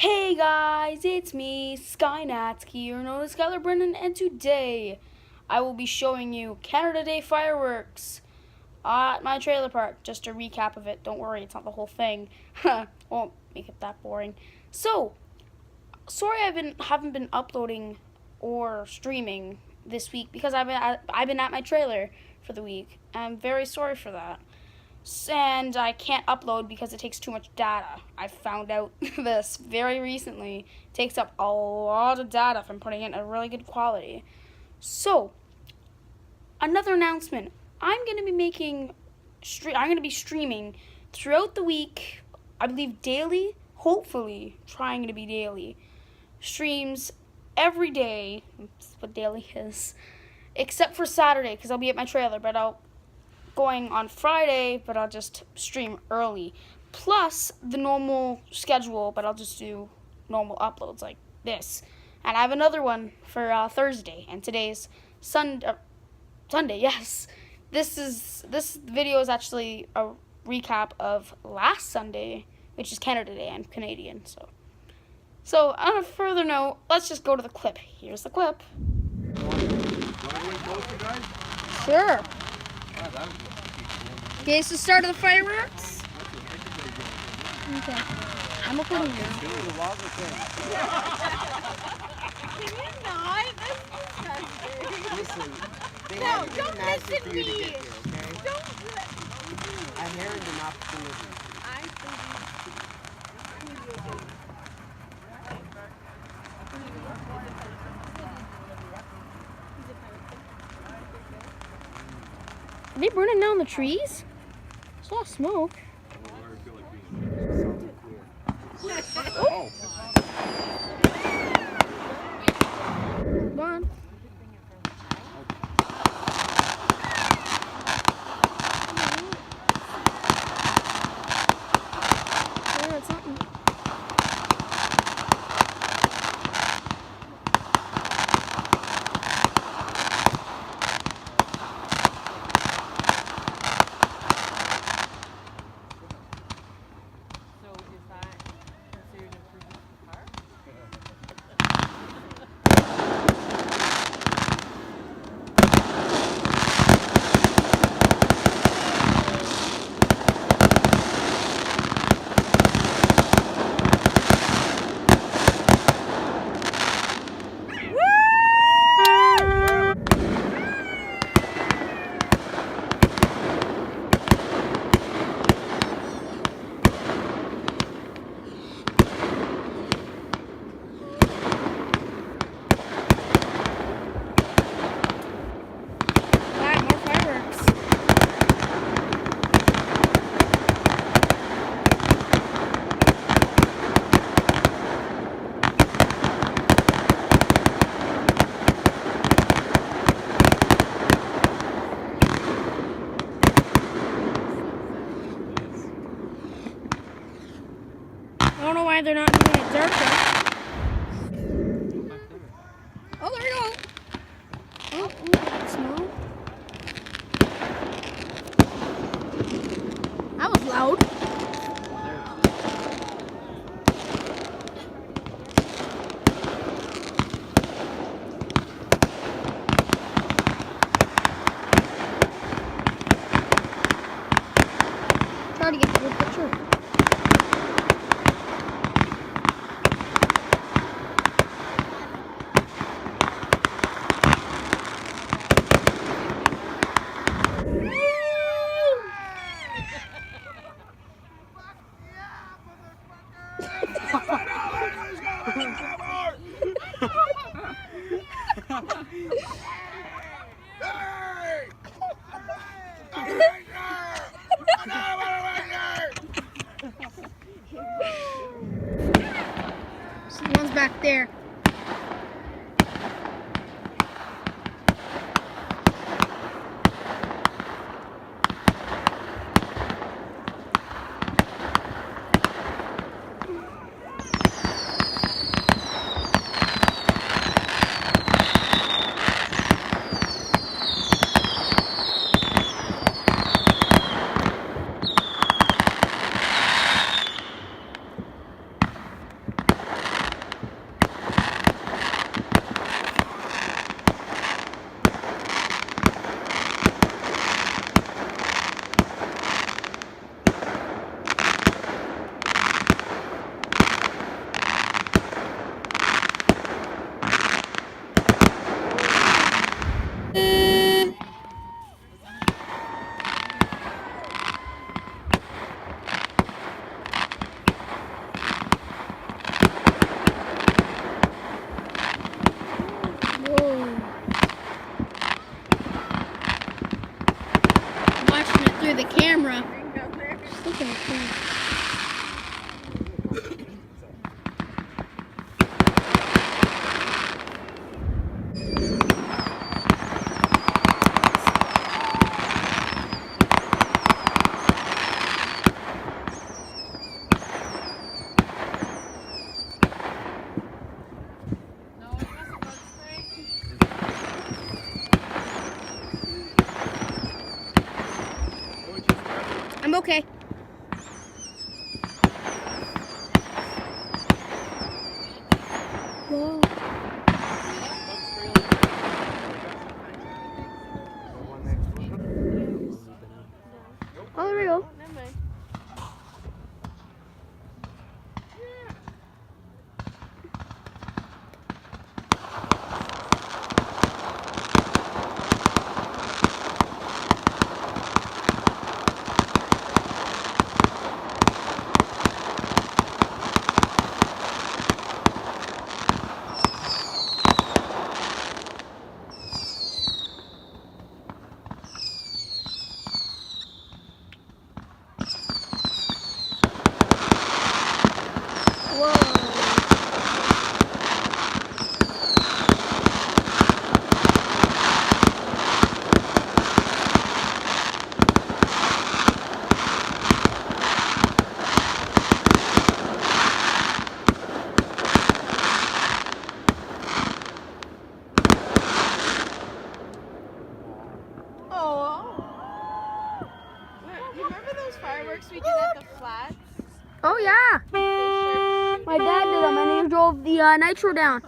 Hey guys, it's me, Skynatsky, or known as Skylar Brennan, and today I will be showing you Canada Day fireworks at my trailer park. Just a recap of it. Don't worry, it's not the whole thing. Won't make it that boring. So, sorry haven't been uploading or streaming this week because I've been at my trailer for the week. I'm very sorry for that. And I can't upload because it takes too much data. I found out this very recently. It takes up a lot of data from putting it in a really good quality. So, another announcement. I'm going to be streaming throughout the week. I believe daily, hopefully trying to be daily. Streams every day. That's what daily is. Except for Saturday because I'll be at my trailer, but I'll going on Friday, but I'll just stream early. Plus the normal schedule, but I'll just do normal uploads like this. And I have another one for Thursday, and today's Sunday. Yes, this video is actually a recap of last Sunday, which is Canada Day. I'm Canadian, so on a further note, let's just go to the clip. Here's the clip. Sure. Okay, it's the start of the fireworks. Okay. I'm recording now. Can you not? That's disgusting. Listen, No, don't listen to me. Okay? Don't I inherited an opportunity. I Are they burning down the trees? There's a lot of smoke. Oh. Go on. Yeah, it's something. I don't know why they're not doing it darker. Oh, there we go. Oh, smoke. That was loud. Try to get the good picture. Someone's back there. Okay. Whoa. Oh, there we go. Never mind. Oh. You remember those fireworks we did at the flats? Oh, yeah. They sure My dad did them and he drove the nitro down.